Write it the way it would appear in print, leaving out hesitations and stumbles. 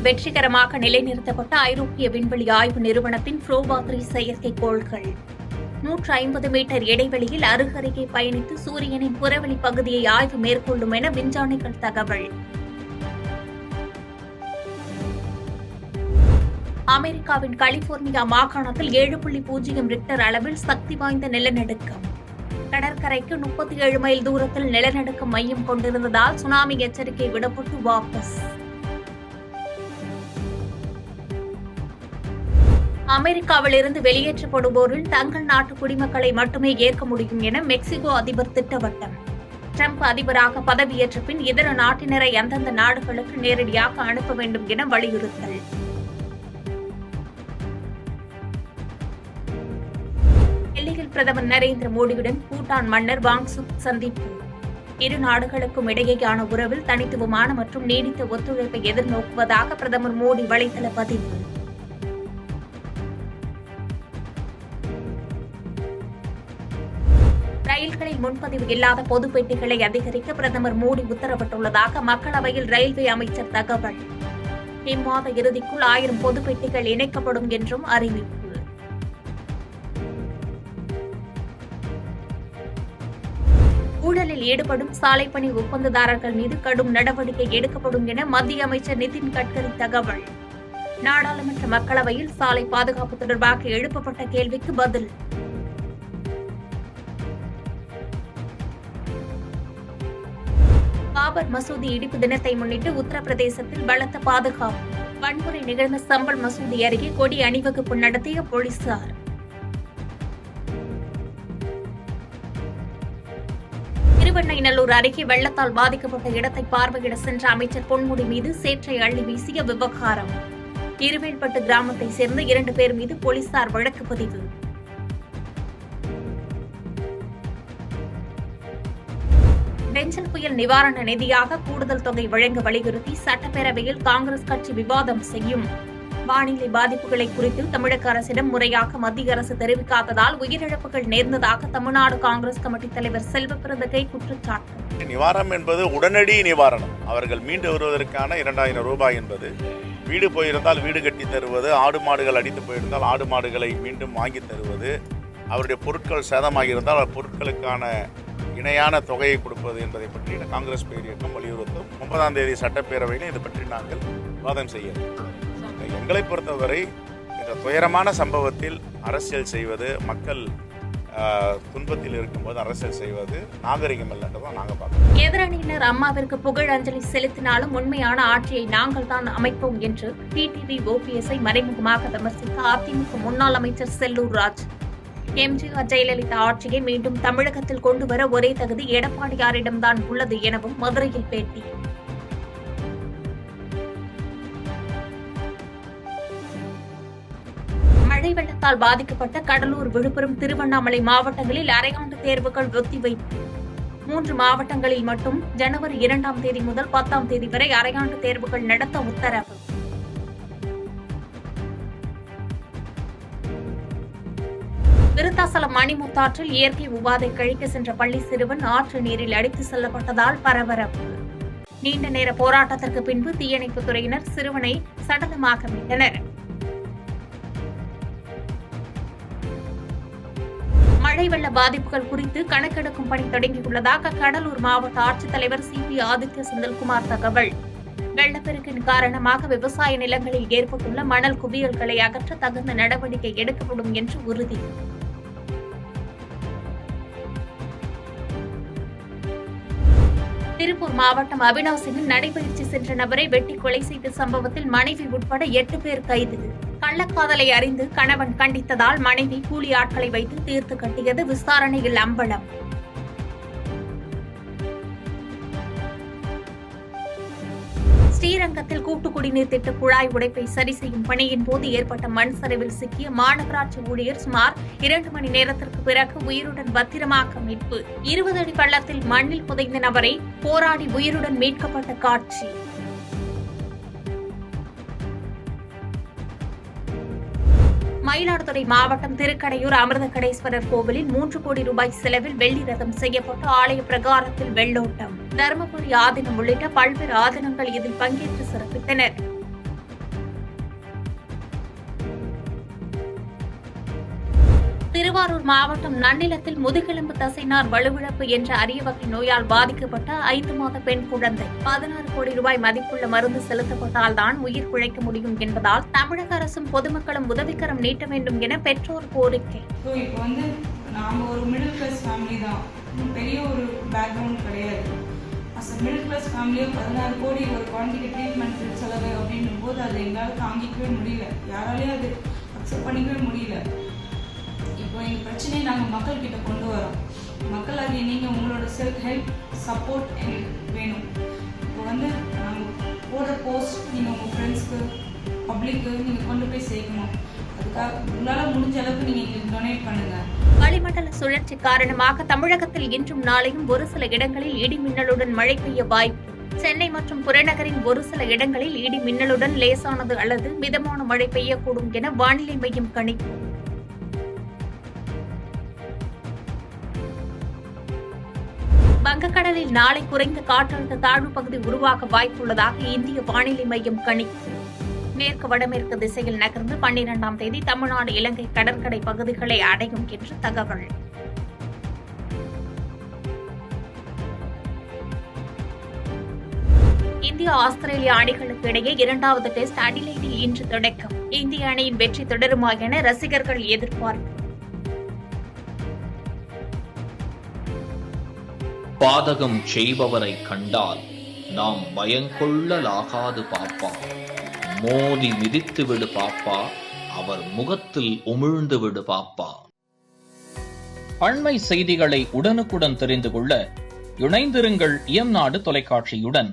வெற்றிகரமாக நிலைநிறுத்தப்பட்ட ஐரோப்பிய விண்வெளி ஆய்வு நிறுவனத்தின் புரோவா-3 செயற்கைக்கோள்கள் 150 மீட்டர் இடைவெளியில் அருகருகே பயணித்து சூரியனின் புறவெளி பகுதியை ஆய்வு மேற்கொள்ளும் என விஞ்ஞானிகள் தகவல். அமெரிக்காவின் கலிபோர்னியா மாகாணத்தில் 7.0 ரிக்டர் அளவில் சக்தி வாய்ந்த நிலநடுக்கம். கடற்கரைக்கு 37 மைல் தூரத்தில் நிலநடுக்கம் மையம் கொண்டிருந்ததால் சுனாமி எச்சரிக்கை விடப்பட்டு வாபஸ். அமெரிக்காவிலிருந்து வெளியேற்றப்படுவோரில் தங்கள் நாட்டு குடிமக்களை மட்டுமே ஏற்க முடியும் என மெக்சிகோ அதிபர் திட்டவட்டம். ட்ரம்ப் அதிபராக பதவியேற்ற பின் இதர நாட்டினரை அந்தந்த நாடுகளுக்கு நேரடியாக அனுப்ப வேண்டும் என வலியுறுத்தல். டெல்லியில் பிரதமர் நரேந்திர மோடியுடன் பூட்டான் மன்னர் வாங்சுக் சந்திப்பு. இரு நாடுகளுக்கும் இடையேயான உறவில் தனித்துவமான மற்றும் நீடித்த ஒத்துழைப்பை எதிர்நோக்குவதாக பிரதமர் மோடி வலைதள பதிவு. ரயில்களில் முன்பதிவு இல்லாத பொது பெட்டிகளை அதிகரிக்க பிரதமர் மோடி உத்தரவிட்டுள்ளதாக மக்களவையில் ரயில்வே அமைச்சர் தகவல். இம்மாத இறுதிக்குள் 1000 பொது பெட்டிகள் இணைக்கப்படும் என்றும் அறிவிப்பு. ஊழலில் ஈடுபடும் சாலைப்பணி ஒப்பந்ததாரர்கள் மீது கடும் நடவடிக்கை எடுக்கப்படும் என மத்திய அமைச்சர் நிதின் கட்கரி தகவல். நாடாளுமன்ற மக்களவையில் சாலை பாதுகாப்பு தொடர்பாக எழுப்பப்பட்ட கேள்விக்கு பதில். பாபர் மசூதி இடிப்பு தினத்தை முன்னிட்டு உத்தரப்பிரதேசத்தில் பலத்த பாதுகாப்பு. வன்முறை நிகழ்ந்த சம்பல் மசூதி அருகே கொடி அணிவகுப்பு நடத்திய போலீசார். திருவெண்ணைநல்லூர் அருகே வெள்ளத்தால் பாதிக்கப்பட்ட இடத்தை பார்வையிட சென்ற அமைச்சர் பொன்முடி மீது சேற்றை அள்ளி வீசிய விவகாரம். இருவேல்பட்டு கிராமத்தை சேர்ந்த 2 பேர் மீது போலீசார் வழக்கு பதிவு. பெஞ்சல் புயல் நிவாரண நிதியாக கூடுதல் தொகை வழங்க வலியுறுத்தி சட்டப்பேரவையில் காங்கிரஸ் கட்சி விவாதம் செய்யும். வானிலை பாதிப்புகளை குறித்து தமிழக அரசிடம் முறையாக மத்திய அரசு தெரிவிக்காததால் உயிரிழப்புகள் நேர்ந்ததாக தமிழ்நாடு காங்கிரஸ் கமிட்டி தலைவர் செல்வப்பிரதகை குற்றச்சாட்டு. நிவாரணம் என்பது உடனடி நிவாரணம். அவர்கள் மீண்டு வருவதற்கான 2000 ரூபாய் என்பது வீடு போயிருந்தால் வீடு கட்டி தருவது, ஆடு மாடுகள் அடித்து போயிருந்தால் ஆடு மாடுகளை மீண்டும் வாங்கி தருவது, அவருடைய பொருட்கள் சேதமாகியிருந்தால் பொருட்களுக்கான இணையான தொகையை கொடுப்பது என்பதை பற்றி காங்கிரஸ் பேர் இயக்கம் வலியுறுத்தும். 9ஆம் தேதி சட்டப்பேரவையில் இது பற்றி நாங்கள் விவாதம் செய்ய. எங்களை பொறுத்தவரை இந்த துயரமான சம்பவத்தில் அரசியல் செய்வது, மக்கள் துன்பத்தில் இருக்கும்போது அரசியல் செய்வது நாகரிகம் இல்லைன்றதான் நாங்கள் பார்க்கிறோம். எதிரணியினர் அம்மாவிற்கு புகழ் அஞ்சலி செலுத்தினாலும் உண்மையான ஆட்சியை நாங்கள் தான் அமைப்போம் என்று டிடிவி ஓபிஎஸ்ஐ மறைமுகமாக விமர்சித்த அதிமுக முன்னாள் அமைச்சர் செல்லூர் ராஜ். எம்ஜிஆர் ஜெயலலிதா ஆட்சியை மீண்டும் தமிழகத்தில் கொண்டுவர ஒரே தகுதி எடப்பாடியாரிடம்தான் உள்ளது எனவும் மதுரையில் பேட்டி. மழை வெள்ளத்தால் பாதிக்கப்பட்ட கடலூர், விழுப்புரம், திருவண்ணாமலை மாவட்டங்களில் அரையாண்டு தேர்வுகள் ஒத்திவைப்பு. 3 மாவட்டங்களில் மட்டும் ஜனவரி 2ஆம் தேதி முதல் 10ஆம் தேதி வரை அரையாண்டு தேர்வுகள் நடத்த உத்தரவு. விருத்தாசலம் மணிமுத்தாற்றில் இயற்கை உபாதை கழிக்க சென்ற பள்ளி சிறுவன் ஆற்று நீரில் அடித்து செல்லப்பட்டதால் பரபரப்பு. நீண்ட நேர போராட்டத்திற்கு பின்பு தீயணைப்புத் துறையினர் சிறுவனை சடலமாக மீட்டனர். மழை வெள்ள பாதிப்புகள் குறித்து கணக்கெடுக்கும் பணி தொடங்கியுள்ளதாக கடலூர் மாவட்ட ஆட்சித்தலைவர் சி.பி. ஆதித்ய செந்தில்குமார் தகவல். வெள்ளப்பெருக்கின் காரணமாக விவசாய நிலங்களில் ஏற்பட்டுள்ள மணல் குவியல்களை அகற்ற தகுந்த நடவடிக்கை எடுக்கப்படும் என்று உறுதி. திருப்பூர் மாவட்டம் அவிநாசியில் நடைபயிற்சி சென்ற நபரை வெட்டி கொலை செய்த சம்பவத்தில் மனைவி உட்பட 8 பேர் கைது. கள்ளக்காதலை அறிந்து கணவன் கண்டித்ததால் மனைவி கூலி ஆட்களை வைத்து தீர்த்து கட்டியது விசாரணையில் அம்பலம். ஸ்ரீரங்கத்தில் கூட்டு குடிநீர் திட்ட குழாய் உடைப்பை சரி செய்யும் பணியின் போது ஏற்பட்ட மண் சரிவில் சிக்கிய மாநகராட்சி ஊழியர் சுமார் 2 மணி நேரத்திற்கு பிறகு உயிருடன் பத்திரமாக மீட்பு. 20 அடி பள்ளத்தில் மண்ணில் புதைந்த நபரை போராடி உயிருடன் மீட்கப்பட்ட காட்சி. மயிலாடுதுறை மாவட்டம் திருக்கடையூர் அமிர்தகடேஸ்வரர் கோவிலில் 3 கோடி ரூபாய் செலவில் வெள்ளி ரதம் செய்யப்பட்டு ஆலய பிரகாரத்தில் வெள்ளோட்டம். தருமபுரி ஆதீனம் உள்ளிட்ட பல்வேறு ஆதீனங்கள் இதில் பங்கேற்று சிறப்பித்தனர். திருவாரூர் மாவட்டம் நன்னிலத்தில் முதுகெலும்பு தசைநார் வலுவிழப்பு என்ற அரிய வகை நோயால் பாதிக்கப்பட்ட 5 மாத பெண் குழந்தை 16 கோடி ரூபாய் மதிப்புள்ள மருந்து செலுத்தப்பட்டால் தான் உயிர் பிழைக்க முடியும் என்பதால் தமிழக அரசும் பொதுமக்களும் உதவிக்கரம் நீட்ட வேண்டும் என பெற்றோர் கோரிக்கை. இப்போ நாம ஒரு மிடில் கிளாஸ் ஃபேமிலி தான், பெரிய ஒரு பேக்ரவுண்ட் கிடையாது. அஸ் அ மிடில் கிளாஸ் ஃபேமிலியோ 16 கோடி ஒரு குழந்தைக்கு ட்ரீட்மெண்ட் செலவு அப்படின்னும் போது அதை எங்களால் தாங்கிக்கவே முடியல, யாராலையும் அது அக்செப்ட் பண்ணிக்கவே முடியல. இப்போ எங்கள் பிரச்சனையை நாங்கள் மக்கள்கிட்ட கொண்டு வரோம். மக்களாகிய நீங்கள் உங்களோட ஹெல்ப் சப்போர்ட் எங்களுக்கு வேணும். இப்போ நாங்கள் போடுற போஸ்ட் நீங்கள் உங்கள் ஃப்ரெண்ட்ஸ்க்கு பப்ளிக்கு நீங்கள் கொண்டு போய் சேர்க்கணும். அதுக்காக உங்களால் முடிஞ்ச அளவுக்கு நீங்கள் எங்களுக்கு டொனேட் பண்ணுங்கள். வளிமண்டல சுழற்சி காரணமாக தமிழகத்தில் இன்றும் நாளையும் ஒரு சில இடங்களில் இடி மின்னலுடன் மழை பெய்ய வாய்ப்பு. சென்னை மற்றும் புறநகரின் ஒரு சில இடங்களில் இடி மின்னலுடன் லேசானது அல்லது மிதமான மழை பெய்யக்கூடும் என வானிலை மையம் கணிப்பு. வங்கக்கடலில் நாளை குறைந்த காற்றழுத்த தாழ்வு பகுதி உருவாக வாய்ப்புள்ளதாக இந்திய வானிலை மையம் கணிப்பு. மேற்கு வடமேற்கு திசையில் நகர்ந்து 12ஆம் தேதி தமிழ்நாடு இலங்கை கடற்கரை பகுதிகளை அடையும் என்று தகவல். இந்தியா ஆஸ்திரேலியா அணிகளுக்கு இடையே 2வது டெஸ்ட் அடிலைடில் இன்று தொடக்கம். இந்திய அணியின் வெற்றி தொடருமா என ரசிகர்கள் எதிர்பார்ப்பு. பாதகம் செய்பவரை கண்டால் நாம் பயங்கொள்ளலாகாது பாப்பா, மோதி மிதித்து விடு பாப்பா, அவர் முகத்தில் உமிழ்ந்து விடு பாப்பா. அண்மை செய்திகளை உடனுக்குடன் தெரிந்து கொள்ள இணைந்திருங்கள் இயம்நாடு தொலைக்காட்சியுடன்.